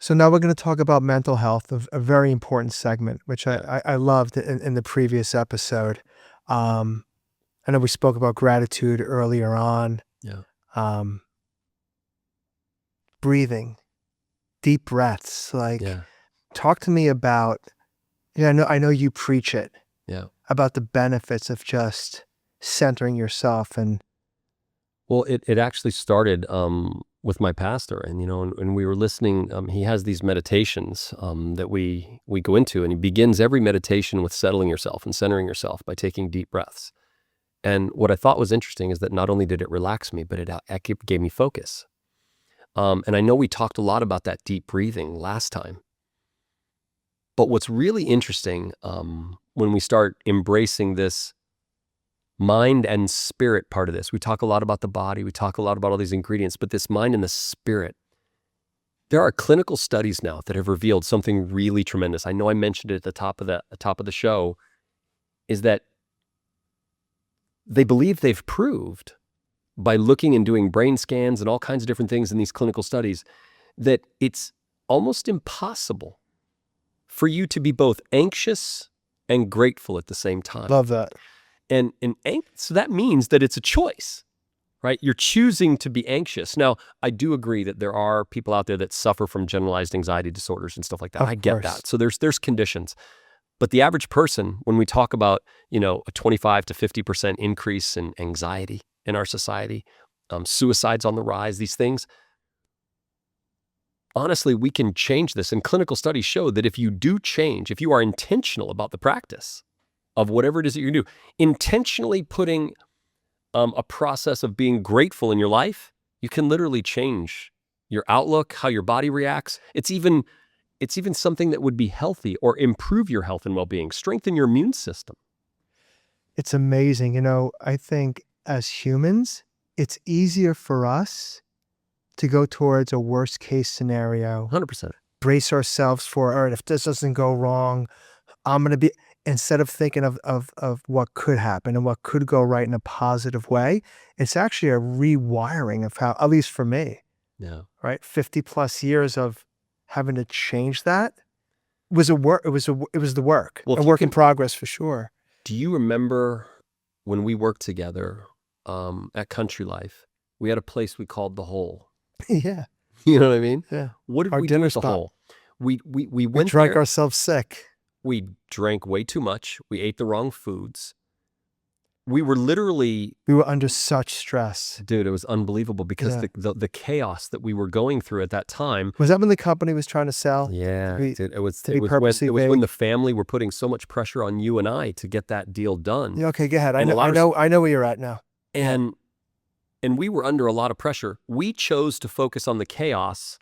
So now we're going to talk about mental health, a very important segment, which Yeah. I loved in the previous episode. Um, I know we spoke about gratitude earlier on. Yeah. Um, breathing, deep breaths. Like, Yeah. talk to me about. Yeah, I know you preach it Yeah. about the benefits of just centering yourself and. Well, it actually started with my pastor, and and we were listening. He has these meditations that we go into, and he begins every meditation with settling yourself and centering yourself by taking deep breaths. And what I thought was interesting is that not only did it relax me, but it gave me focus. And I know we talked a lot about that deep breathing last time. But what's really interesting when we start embracing this mind and spirit part of this, we talk a lot about the body, we talk a lot about all these ingredients, but this mind and the spirit, there are clinical studies now that have revealed something really tremendous. I know I mentioned it at the top of the show, is that they believe they've proved by looking and doing brain scans and all kinds of different things in these clinical studies that it's almost impossible for you to be both anxious and grateful at the same time. Love that. And so that means that it's a choice, right? You're choosing to be anxious. Now, I do agree that there are people out there that suffer from generalized anxiety disorders and stuff like that. Of I get course. that. So there's conditions. But the average person, when we talk about, a 25 to 50% increase in anxiety in our society, suicides on the rise, these things, honestly, we can change this. And clinical studies show that if you do change, if you are intentional about the practice of whatever it is that you do, intentionally putting a process of being grateful in your life, you can literally change your outlook, how your body reacts. It's even something that would be healthy or improve your health and well-being, strengthen your immune system. It's amazing. I think as humans, it's easier for us to go towards a worst case scenario, 100%. brace ourselves for, all right, if this doesn't go wrong, I'm going to be, instead of thinking of what could happen and what could go right in a positive way, it's actually a rewiring of how, at least for me, Yeah. right? 50 plus years of having to change that was a work. It was the work, Well, a work in progress for sure. Do you remember when we worked together at Country Life? We had a place we called The Hole. Yeah. You know what I mean? Yeah. What did Our we do dinner at The spot. Hole? We We went drank there. ourselves sick. We drank way too much. We ate the wrong foods. We were literally, We were under such stress. dude, it was unbelievable because Yeah. the chaos that we were going through at that time. Was that when the company was trying to sell? Yeah, To be- dude, it was to be purposely when vague? the family were putting so much pressure on you and I to get that deal done. Yeah, okay, go ahead. I And a know, lot I of- know, I know where you're at now. And we were under a lot of pressure. We chose to focus on the chaos,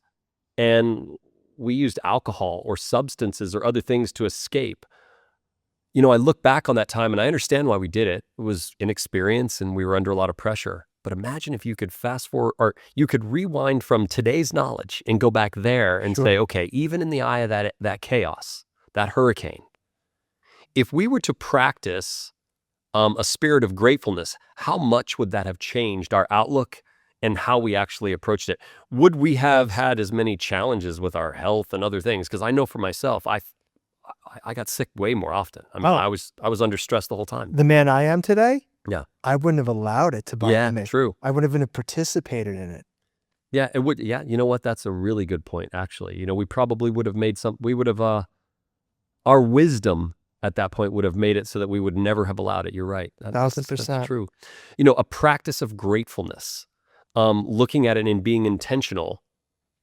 and we used alcohol or substances or other things to escape. I look back on that time and I understand why we did it. It was inexperience and we were under a lot of pressure. But imagine if you could fast forward, or you could rewind from today's knowledge and go back there and Sure. say, okay, even in the eye of that chaos, that hurricane, if we were to practice a spirit of gratefulness, how much would that have changed our outlook and how we actually approached it? Would we have had as many challenges with our health and other things? Because I know for myself, I got sick way more often. I mean, Oh. I was under stress the whole time. The man I am today, Yeah. I wouldn't have allowed it to bother me. True. I wouldn't even have participated in it. Yeah, it would. Yeah, you know what? That's a really good point, actually. We probably would have our wisdom at that point would have made it so that we would never have allowed it. You're right. That's 1000%. true. A practice of gratefulness, looking at it and being intentional.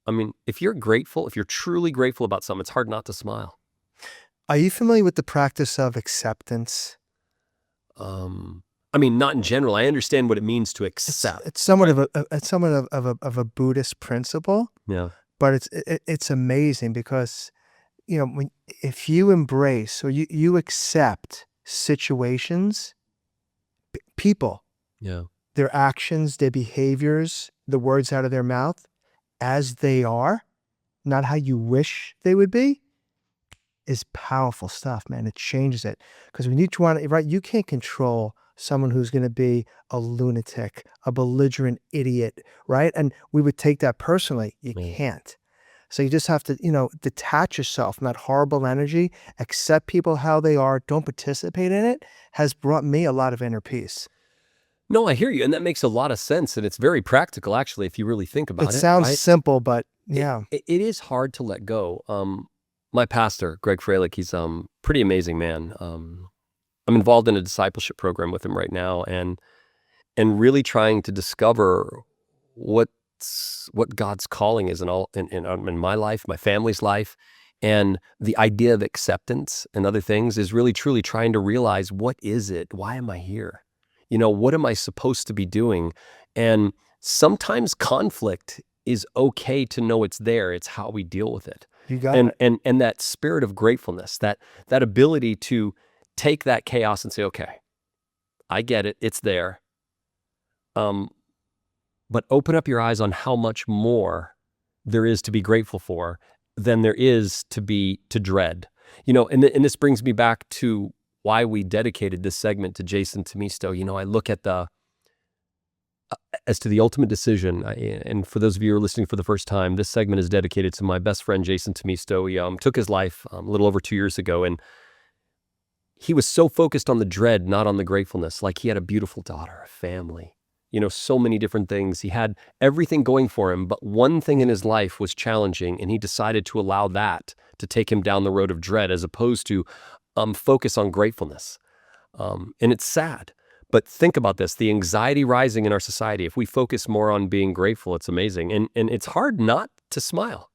I mean, if you're grateful, if you're truly grateful about something, it's hard not to smile. Are you familiar with the practice of acceptance? I mean, not in general. I understand what it means to accept. It's somewhat of a Buddhist principle, Yeah. but it's amazing because if you embrace or you accept situations, people, Yeah. their actions, their behaviors, the words out of their mouth as they are, not how you wish they would be, is powerful stuff, man. It changes it. Because when you right, you can't control someone who's going to be a lunatic, a belligerent idiot, right? And we would take that personally. You Yeah. can't. So you just have to, detach yourself from that horrible energy, accept people how they are, don't participate in it, has brought me a lot of inner peace. No, I hear you, and that makes a lot of sense, and it's very practical, actually, if you really think It about it, sounds right? simple, but It, yeah, it is hard to let go. My pastor, Greg Freilich, he's pretty amazing man. I'm involved in a discipleship program with him right now, and really trying to discover what God's calling is in my life, my family's life, and the idea of acceptance and other things is really truly trying to realize, what is it? Why am I here? What am I supposed to be doing? And sometimes conflict is okay to know it's there. It's how we deal with it. you got And it. and that spirit of gratefulness, that ability to take that chaos and say, okay, I get it. It's there. But open up your eyes on how much more there is to be grateful for than there is to dread. And this brings me back to why we dedicated this segment to Jason Temisto. I look at as to the ultimate decision, and for those of you who are listening for the first time, this segment is dedicated to my best friend, Jason Temisto. He took his life a little over 2 years ago, and he was so focused on the dread, not on the gratefulness. Like, he had a beautiful daughter, a family, so many different things. He had everything going for him, but one thing in his life was challenging, and he decided to allow that to take him down the road of dread as opposed to focus on gratefulness. And it's sad, but think about this, the anxiety rising in our society. If we focus more on being grateful, it's amazing. And it's hard not to smile,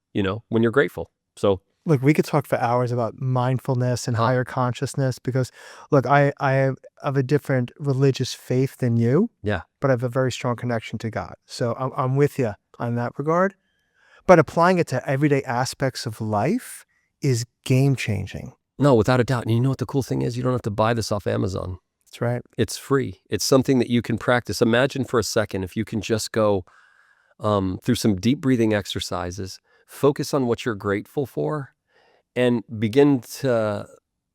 when you're grateful. So, Look, we could talk for hours about mindfulness and higher consciousness because, look, I have of a different religious faith than you, yeah. but I have a very strong connection to God. So I'm with you on that regard. But applying it to everyday aspects of life is game changing. No, without a doubt. And you know what the cool thing is? You don't have to buy this off Amazon. That's right. It's free. It's something that you can practice. Imagine for a second if you can just go through some deep breathing exercises, focus on what you're grateful for, and begin to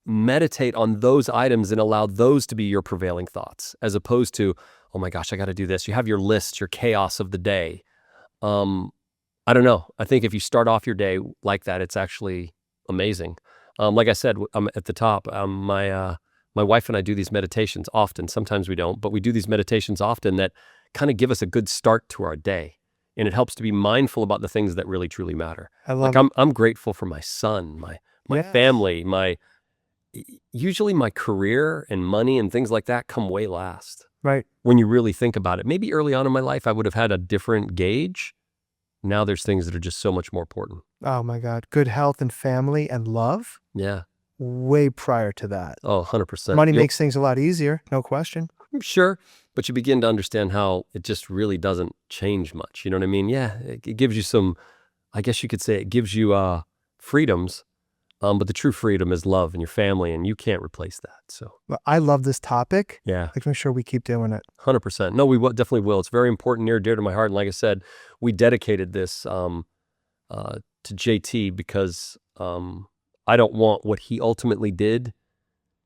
meditate on those items and allow those to be your prevailing thoughts, as opposed to, oh my gosh, I got to do this. You have your list, your chaos of the day. I don't know. I think if you start off your day like that, it's actually amazing. Like I said, at the top, my wife and I do these meditations often. Sometimes we don't, but we do these meditations often that kind of give us a good start to our day. And it helps to be mindful about the things that really, truly matter. I Like, love it. I'm grateful for my son, my Yes. family, usually my career and money and things like that come way last. Right. When you really think about it, maybe early on in my life, I would have had a different gauge. Now there's things that are just so much more important. Oh my God. Good health and family and love Yeah. way prior to that. Oh, 100%. Money makes things a lot easier, no question. Sure. But you begin to understand how it just really doesn't change much. You know what I mean? Yeah. It gives you some, I guess you could say it gives you freedoms. But the true freedom is love and your family, and you can't replace that. So, Well, I love this topic. yeah, Let's make sure we keep doing it. 100%. No, definitely will. It's very important, near and dear to my heart. And like I said, we dedicated this to JT because I don't want what he ultimately did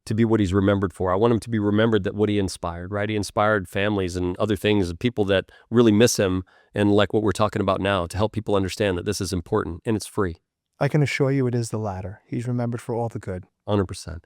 to be what he's remembered for. I want him to be remembered that what he inspired, right? He inspired families and other things, people that really miss him, and like what we're talking about now, to help people understand that this is important and it's free. I can assure you it is the latter. He's remembered for all the good. 100%.